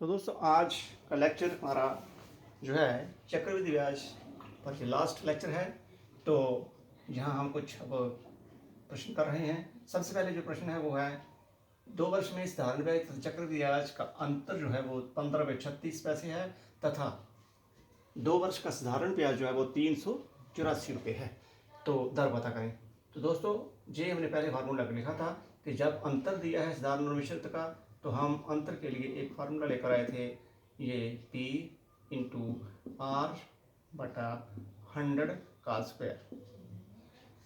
तो दोस्तों आज का लेक्चर हमारा जो है चक्रवृद्धि ब्याज पर ये लास्ट लेक्चर है। तो यहाँ हम कुछ अब प्रश्न कर रहे हैं। सबसे पहले जो प्रश्न है वो है 2 वर्ष में साधारण ब्याज तथा चक्रवृद्धि ब्याज का अंतर जो है वो 15 रुपये 36 पैसे है तथा 2 वर्ष का साधारण ब्याज जो है वो 384 रुपये है। तो दर पता करें। तो दोस्तों ये हमने पहले फार्मूला लिखा था कि जब अंतर दिया है साधारण और मिश्रित का तो हम अंतर के लिए एक फार्मूला लेकर आए थे, ये P इंटू R बटा 100 का स्क्वायर।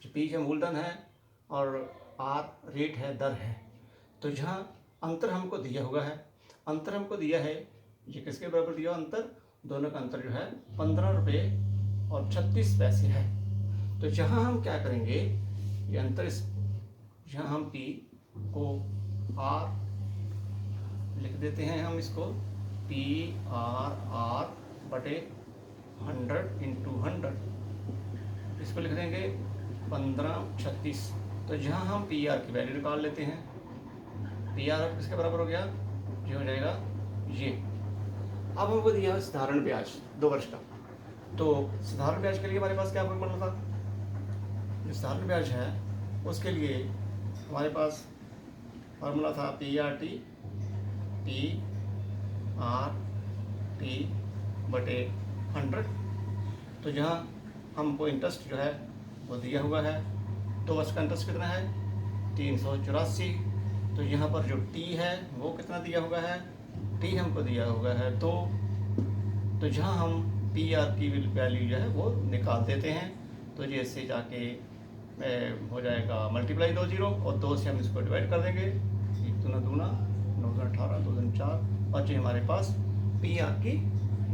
जो P है मूलधन है और R रेट है, दर है। तो जहाँ अंतर हमको दिया हुआ है, अंतर हमको दिया है, ये किसके बराबर दिया अंतर, दोनों का अंतर जो है 15 रुपये 36 पैसे है। तो जहाँ हम क्या करेंगे, ये अंतर यहाँ हम P को R लिख देते हैं, हम इसको PRR बटे 100 इंटू 100 इसको लिख देंगे 1536। तो जहाँ हम PR की वैल्यू निकाल लेते हैं, PR किसके बराबर हो गया, ये हो जाएगा ये। अब हमको दिया है साधारण ब्याज 2 वर्ष का। तो साधारण ब्याज के लिए हमारे पास क्या फॉर्मूला था, जो साधारण ब्याज है उसके लिए हमारे पास फार्मूला था PRT बटे 100। तो जहाँ हमको इंटरेस्ट जो है वो दिया हुआ है, 2 वर्ष का इंटरेस्ट कितना है 384। तो यहाँ पर जो T है वो कितना दिया हुआ है, T हमको दिया हुआ है 2। तो जहाँ हम PR की वैल्यू जो है वो निकाल देते हैं। तो जैसे जाके हो जाएगा मल्टीप्लाई 2 0 और 2 से हम इसको डिवाइड कर देंगे, 1 दूना दूना 9 18 2 4 और जो हमारे पास PR की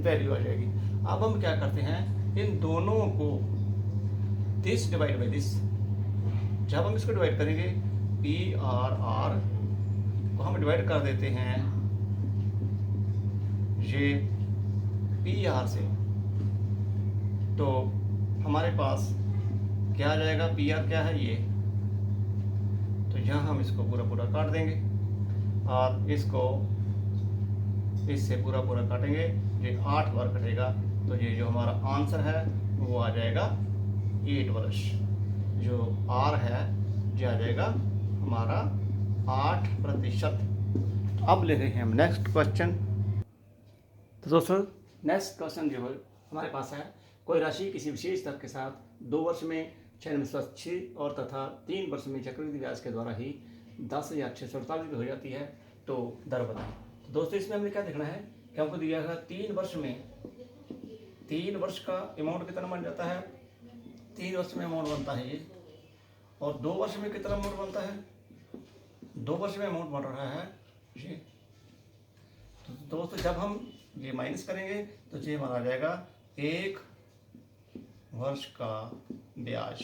वैल्यू आ जाएगी। अब हम क्या करते हैं, इन दोनों को दिस डिवाइड बाई दिस, जब हम इसको डिवाइड करेंगे PRR को हम डिवाइड कर देते हैं ये PR से, तो हमारे पास क्या आ जाएगा, PR क्या है ये। तो यहाँ हम इसको पूरा पूरा काट देंगे और इसको इससे पूरा पूरा काटेंगे, ये 8 बार कटेगा। तो ये जो हमारा आंसर है वो आ जाएगा 8 वर्ष। जो R है ये आ जाएगा हमारा 8%। तो अब ले रहे हैं हम नेक्स्ट क्वेश्चन। तो दोस्तों नेक्स्ट क्वेश्चन जो है हमारे पास है, कोई राशि किसी विशेष दर के साथ 2 वर्ष में 96 और तथा 3 वर्ष में चक्रवृद्धि ब्याज के द्वारा ही 10,648 हो जाती है, तो दर बताएं। तो दोस्तों इसमें हमें क्या देखना है कि हमको दिया है 3 वर्ष में, 3 वर्ष का अमाउंट कितना बन जाता है, 3 वर्ष में अमाउंट बनता है ये, और 2 वर्ष में कितना अमाउंट बनता है, 2 वर्ष में अमाउंट बन रहा है ये। तो दोस्तों जब हम ये माइनस करेंगे तो ये हमारा आ जाएगा 1 वर्ष का ब्याज।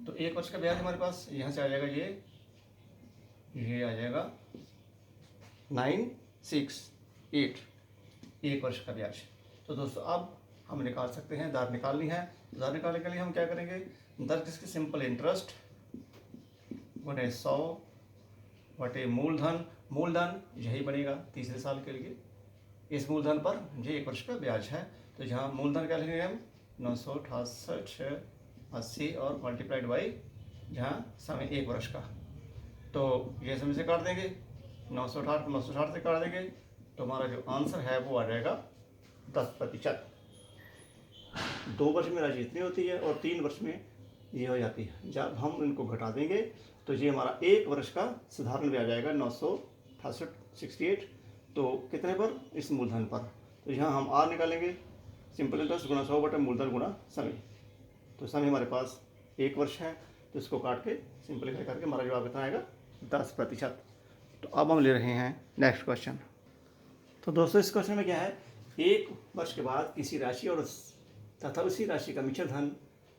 तो 1 वर्ष का ब्याज हमारे पास यहाँ से आ जाएगा ये आ जाएगा 968, 1 वर्ष का ब्याज। तो दोस्तों अब हम निकाल सकते हैं, दर निकालनी है। दर निकालने के लिए हम क्या करेंगे, दर किसकी, सिंपल इंटरेस्ट बटे 100 बटे मूलधन, मूलधन यही बनेगा तीसरे साल के लिए। इस मूलधन पर ये 1 वर्ष का ब्याज है। तो जहाँ मूलधन क्या लिखेंगे हम 968.80 और मल्टीप्लाइड बाई जहाँ समय 1 वर्ष का। तो ये समय से काट देंगे, 960 से काट देंगे, तो हमारा जो आंसर है वो आ जाएगा 10%। 2 वर्ष में राशि इतनी होती है और 3 वर्ष में ये हो जाती है। जब हम इनको घटा देंगे तो ये हमारा 1 वर्ष का साधारण ब्याज आएगा 968। तो कितने पर, इस मूलधन पर। तो यहाँ हम R निकालेंगे, सिंपल इंटरेस्ट गुणा 100 बटे मूलधन गुणा समय। तो समय हमारे पास 1 वर्ष है, तो इसको काट के सिंपलीफाई करके हमारा जवाब कितना आएगा 10%। तो अब हम ले रहे हैं नेक्स्ट क्वेश्चन। तो दोस्तों इस क्वेश्चन में क्या है, 1 वर्ष के बाद किसी राशि और तथा उसी राशि का मिश्र धन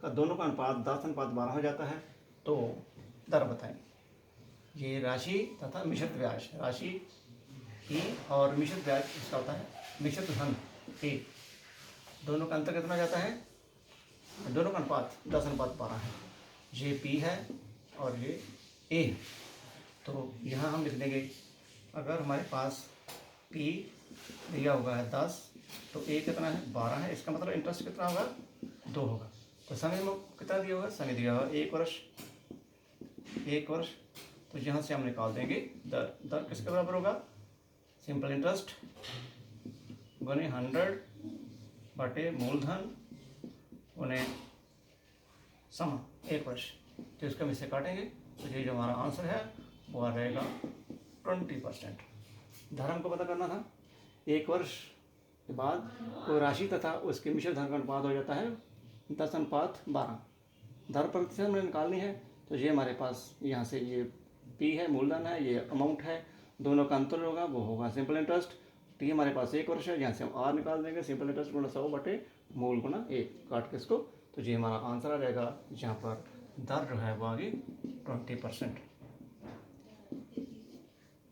का दोनों का अनुपात 10:12 हो जाता है, तो दर बताएं। ये राशि तथा मिश्रित ब्याज, राशि E और मिश्रित ब्याज इसका होता है मिश्रित धन E, दोनों का अंतर कितना जाता है, दोनों का अनुपात 10:12 है। ये P है और ये A। तो यहाँ हम लिख देंगे, अगर हमारे पास पी दिया हुआ है 10, तो ए कितना है 12 है, इसका मतलब इंटरेस्ट कितना होगा 2 होगा। तो समय में कितना दिया हुआ है, समय दिया हुआ 1 वर्ष, 1 वर्ष। तो यहाँ से हम निकाल देंगे दर, दर किसके बराबर होगा, सिंपल इंटरेस्ट गुने 100 बटे मूलधन गुने समय 1 वर्ष। तो इसका हम इसे काटेंगे, तो ये जो हमारा आंसर है वो आ रहेगा 20%। धर्म हमको पता करना था, 1 वर्ष के बाद कोई राशि तथा उसके मिश्र धन का अनुपात हो जाता है 10:12। धर प्रतिशत हमें निकालनी है, तो ये हमारे पास यहाँ से ये पी है, मूलधन है, ये अमाउंट है, दोनों का अंतर होगा वो होगा सिंपल इंटरेस्ट। टी हमारे पास 1 वर्ष है, यहाँ से हम आर निकाल देंगे, सिंपल इंटरेस्ट गुणा 100 बटे मूल गुणा 1 काट के इसको। तो ये हमारा आंसर आ जाएगा, जहाँ पर दर जो है वो आ गई 20%।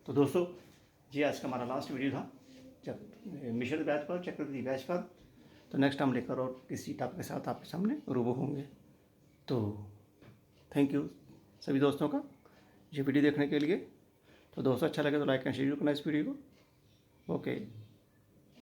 तो दोस्तों ये आज का हमारा लास्ट वीडियो था मिश्रित ब्याज पर, चक्रवृद्धि ब्याज पर। तो नेक्स्ट हम लेकर और किसी टॉपिक के साथ आपके सामने रूबरू होंगे। तो थैंक यू सभी दोस्तों का ये वीडियो देखने के लिए। तो दोस्तों अच्छा लगे तो लाइक एंड शेयर करना इस वीडियो को। ओके।